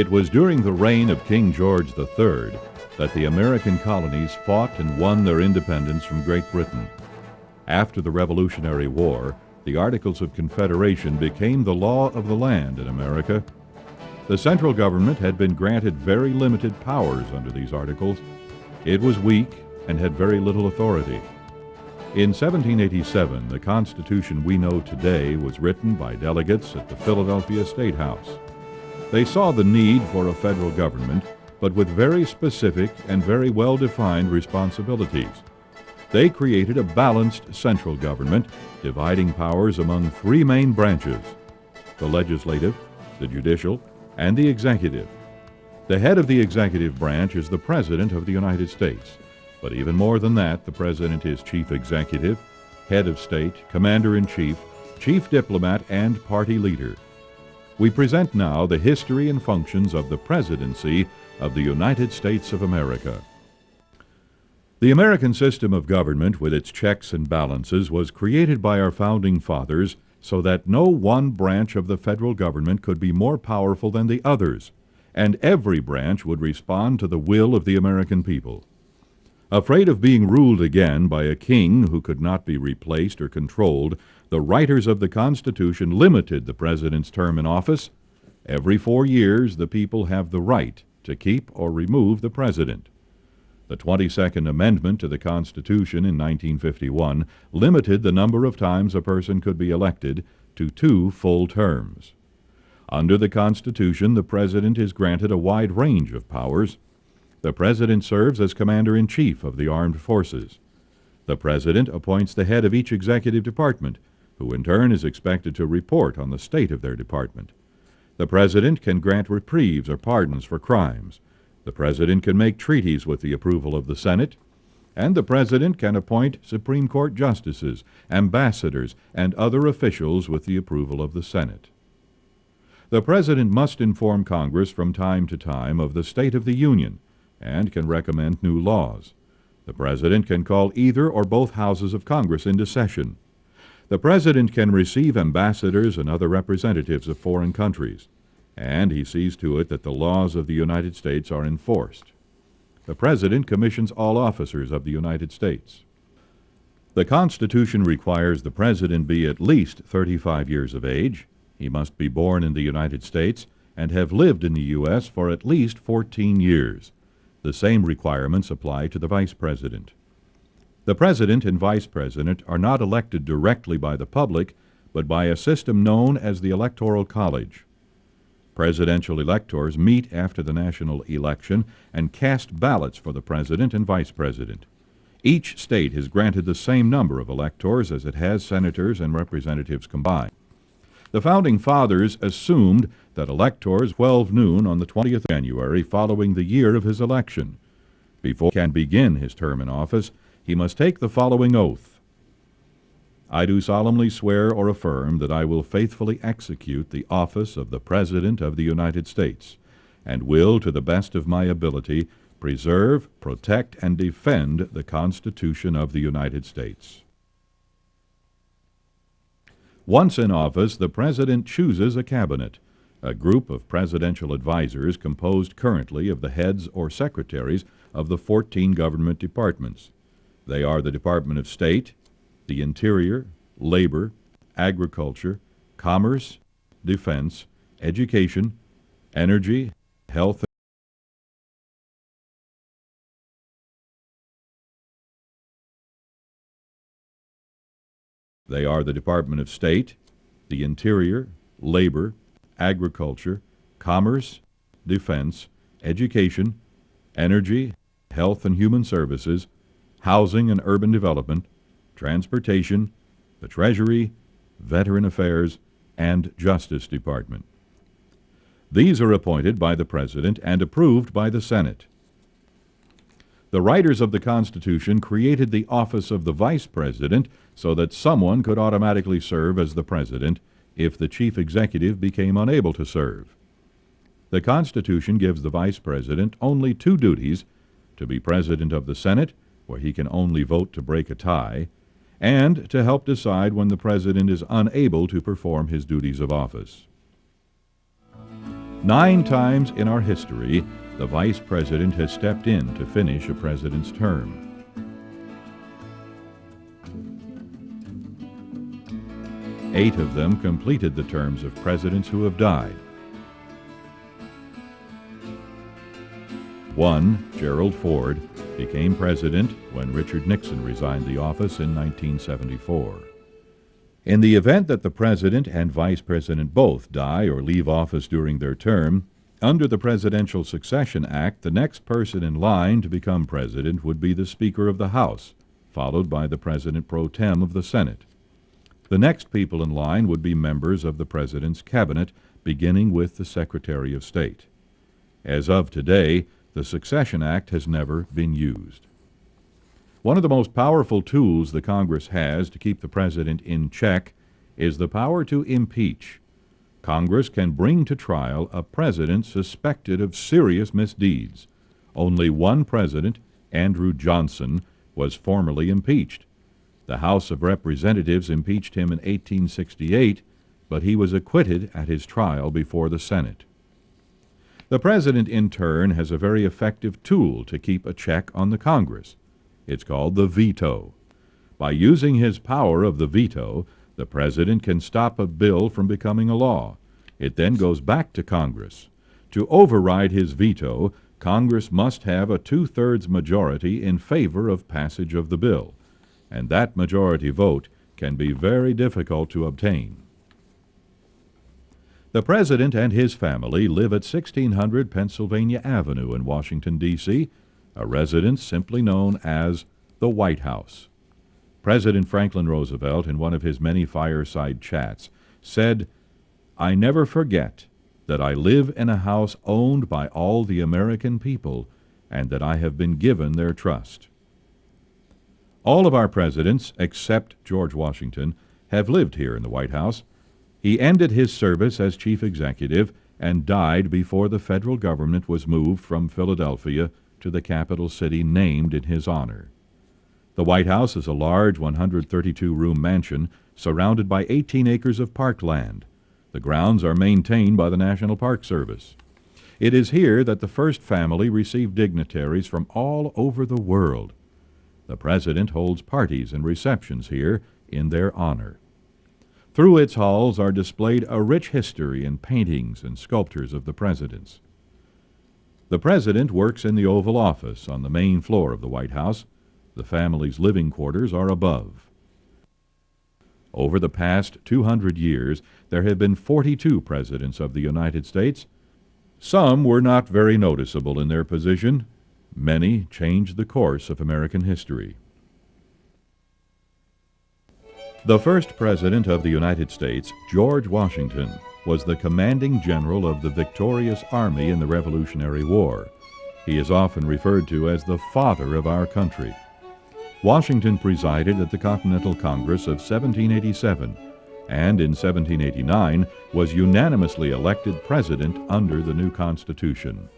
It was during the reign of King George III that the American colonies fought and won their independence from Great Britain. After the Revolutionary War, the Articles of Confederation became the law of the land in America. The central government had been granted very limited powers under these articles. It was weak and had very little authority. In 1787, the Constitution we know today was written by delegates at the Philadelphia State House. They saw the need for a federal government, but with very specific and very well-defined responsibilities. They created a balanced central government, dividing powers among three main branches: the legislative, the judicial, and the executive. The head of the executive branch is the President of the United States. But even more than that, the President is chief executive, head of state, commander-in-chief, chief diplomat, and party leader. We present now the history and functions of the Presidency of the United States of America. The American system of government, with its checks and balances, was created by our founding fathers so that no one branch of the federal government could be more powerful than the others, and every branch would respond to the will of the American people. Afraid of being ruled again by a king who could not be replaced or controlled, the writers of the Constitution limited the president's term in office. Every 4 years, the people have the right to keep or remove the president. The 22nd Amendment to the Constitution in 1951 limited the number of times a person could be elected to 2 full terms. Under the Constitution, the President is granted a wide range of powers. The President serves as Commander-in-Chief of the Armed Forces. The President appoints the head of each executive department, who in turn is expected to report on the state of their department. The President can grant reprieves or pardons for crimes. The President can make treaties with the approval of the Senate, and the President can appoint Supreme Court justices, ambassadors, and other officials with the approval of the Senate. The President must inform Congress from time to time of the state of the Union and can recommend new laws. The President can call either or both houses of Congress into session. The President can receive ambassadors and other representatives of foreign countries, and he sees to it that the laws of the United States are enforced. The President commissions all officers of the United States. The Constitution requires the President be at least 35 years of age. He must be born in the United States and have lived in the U.S. for at least 14 years. The same requirements apply to the Vice President. The President and Vice President are not elected directly by the public, but by a system known as the Electoral College. Presidential electors meet after the national election and cast ballots for the President and Vice President. Each state is granted the same number of electors as it has senators and representatives combined. The Founding Fathers assumed that electors 12 noon on the 20th of January following the year of his election. Before he can begin his term in office, he must take the following oath. I do solemnly swear or affirm that I will faithfully execute the office of the President of the United States, and will, to the best of my ability, preserve, protect, and defend the Constitution of the United States. Once in office, the President chooses a cabinet, a group of presidential advisors composed currently of the heads or secretaries of the 14 government departments. They are the Department of State, the Interior, Labor, Agriculture, Commerce, Defense, Education, Energy, Health. They are the Department of State, the Interior, Labor, Agriculture, Commerce, Defense, Education, Energy, Health and Human Services, Housing and Urban Development, Transportation, the Treasury, Veteran Affairs, and Justice Department. These are appointed by the President and approved by the Senate. The writers of the Constitution created the office of the Vice President so that someone could automatically serve as the President if the Chief Executive became unable to serve. The Constitution gives the Vice President only 2 duties: to be President of the Senate, where he can only vote to break a tie, and to help decide when the President is unable to perform his duties of office. 9 times in our history, the Vice President has stepped in to finish a president's term. Eight of them completed the terms of presidents who have died. 1, Gerald Ford, became president when Richard Nixon resigned the office in 1974. In the event that the president and vice president both die or leave office during their term, under the Presidential Succession Act, the next person in line to become president would be the Speaker of the House, followed by the President pro tem of the Senate. The next people in line would be members of the President's cabinet, beginning with the Secretary of State. As of today, the Succession Act has never been used. One of the most powerful tools the Congress has to keep the President in check is the power to impeach. Congress can bring to trial a president suspected of serious misdeeds. Only one president, Andrew Johnson, was formally impeached. The House of Representatives impeached him in 1868, but he was acquitted at his trial before the Senate. The President, in turn, has a very effective tool to keep a check on the Congress. It's called the veto. By using his power of the veto, the President can stop a bill from becoming a law. It then goes back to Congress. To override his veto, Congress must have a 2/3 majority in favor of passage of the bill, and that majority vote can be very difficult to obtain. The President and his family live at 1600 Pennsylvania Avenue in Washington, D.C., a residence simply known as the White House. President Franklin Roosevelt, in one of his many fireside chats, said, "I never forget that I live in a house owned by all the American people and that I have been given their trust." All of our presidents, except George Washington, have lived here in the White House. He ended his service as chief executive and died before the federal government was moved from Philadelphia to the capital city named in his honor. The White House is a large 132-room mansion surrounded by 18 acres of parkland. The grounds are maintained by the National Park Service. It is here that the first family received dignitaries from all over the world. The President holds parties and receptions here in their honor. Through its halls are displayed a rich history in paintings and sculptures of the presidents. The President works in the Oval Office on the main floor of the White House. The family's living quarters are above. Over the past 200 years, there have been 42 presidents of the United States. Some were not very noticeable in their position. Many changed the course of American history. The first President of the United States, George Washington, was the commanding general of the victorious army in the Revolutionary War. He is often referred to as the father of our country. Washington presided at the Continental Congress of 1787 and in 1789 was unanimously elected president under the new Constitution.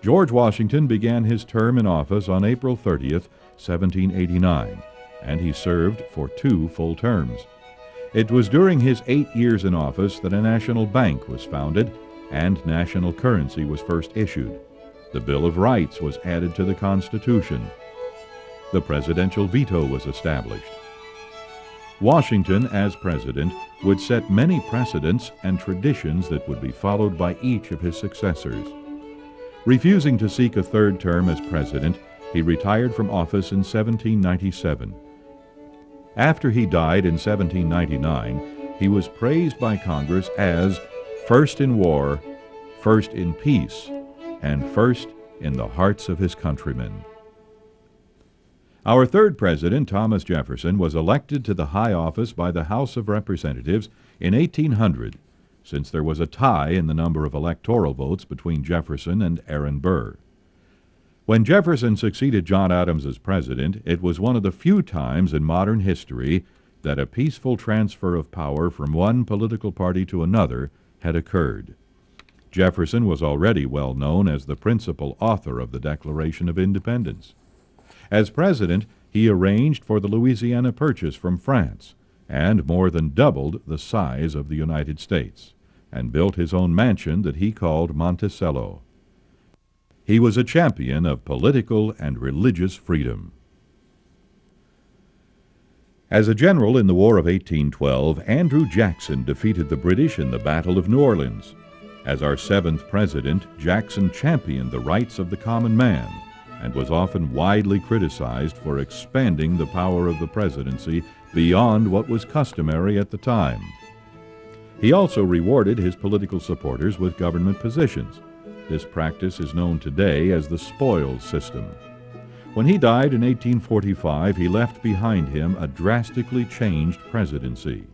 George Washington began his term in office on April 30th, 1789, and he served for 2 full terms. It was during his 8 years in office that a national bank was founded and national currency was first issued. The Bill of Rights was added to the Constitution. The presidential veto was established. Washington, as president, would set many precedents and traditions that would be followed by each of his successors. Refusing to seek a 3rd term as president, he retired from office in 1797. After he died in 1799, he was praised by Congress as first in war, first in peace, and first in the hearts of his countrymen. Our 3rd president, Thomas Jefferson, was elected to the high office by the House of Representatives in 1800, since there was a tie in the number of electoral votes between Jefferson and Aaron Burr. When Jefferson succeeded John Adams as president, it was one of the few times in modern history that a peaceful transfer of power from one political party to another had occurred. Jefferson was already well known as the principal author of the Declaration of Independence. As president, he arranged for the Louisiana Purchase from France and more than doubled the size of the United States. and built his own mansion that he called Monticello. He was a champion of political and religious freedom. As a general in the War of 1812, Andrew Jackson defeated the British in the Battle of New Orleans. As our 7th president, Jackson championed the rights of the common man and was often widely criticized for expanding the power of the presidency beyond what was customary at the time. He also rewarded his political supporters with government positions. This practice is known today as the spoils system. When he died in 1845, he left behind him a drastically changed presidency.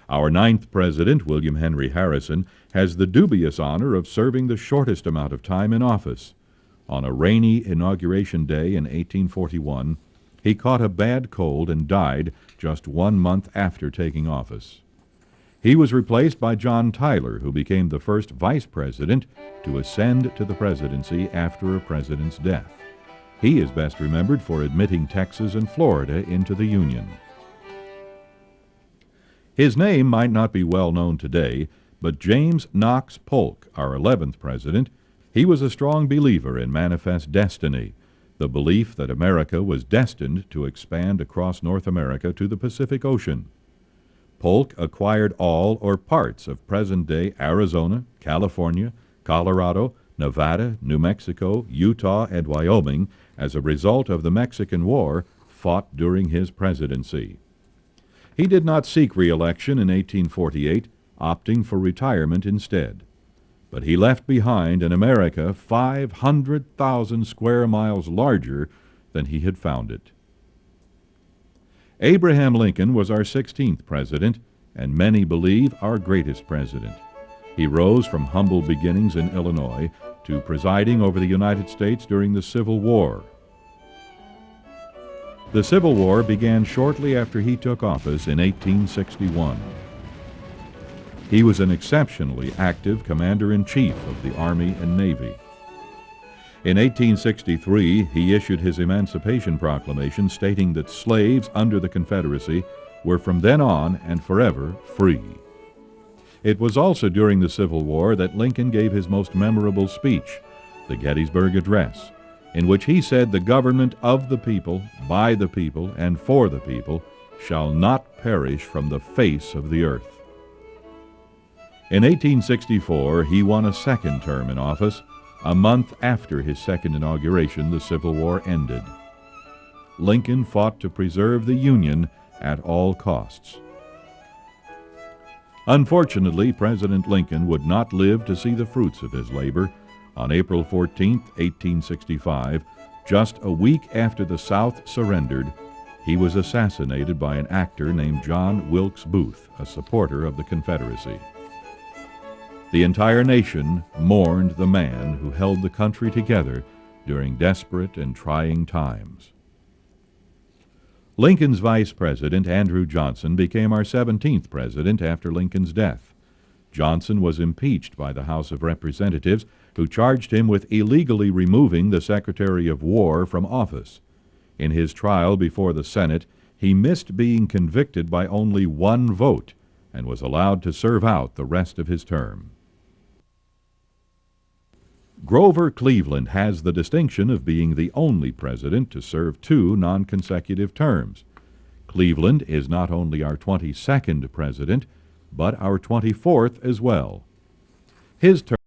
Our 9th president, William Henry Harrison, has the dubious honor of serving the shortest amount of time in office. On a rainy inauguration day in 1841, he caught a bad cold and died just 1 month after taking office. He was replaced by John Tyler, who became the first vice president to ascend to the presidency after a president's death. He is best remembered for admitting Texas and Florida into the Union. His name might not be well known today, but James Knox Polk, our 11th president, he was a strong believer in manifest destiny, the belief that America was destined to expand across North America to the Pacific Ocean. Polk acquired all or parts of present-day Arizona, California, Colorado, Nevada, New Mexico, Utah, and Wyoming as a result of the Mexican War fought during his presidency. He did not seek re-election in 1848, opting for retirement instead. But he left behind an America 500,000 square miles larger than he had found it. Abraham Lincoln was our 16th president, and many believe our greatest president. He rose from humble beginnings in Illinois to presiding over the United States during the Civil War. The Civil War began shortly after he took office in 1861. He was an exceptionally active commander-in-chief of the Army and Navy. In 1863, he issued his Emancipation Proclamation stating that slaves under the Confederacy were from then on and forever free. It was also during the Civil War that Lincoln gave his most memorable speech, the Gettysburg Address, in which he said the government of the people, by the people, and for the people shall not perish from the face of the earth. In 1864, he won a second term in office. A month after his second inauguration, the Civil War ended. Lincoln fought to preserve the Union at all costs. Unfortunately, President Lincoln would not live to see the fruits of his labor. On April 14, 1865, just a week after the South surrendered, he was assassinated by an actor named John Wilkes Booth, a supporter of the Confederacy. The entire nation mourned the man who held the country together during desperate and trying times. Lincoln's vice president, Andrew Johnson, became our 17th president after Lincoln's death. Johnson was impeached by the House of Representatives, who charged him with illegally removing the Secretary of War from office. In his trial before the Senate, he missed being convicted by only 1 vote and was allowed to serve out the rest of his term. Grover Cleveland has the distinction of being the only president to serve 2 non-consecutive terms. Cleveland is not only our 22nd president, but our 24th as well. His term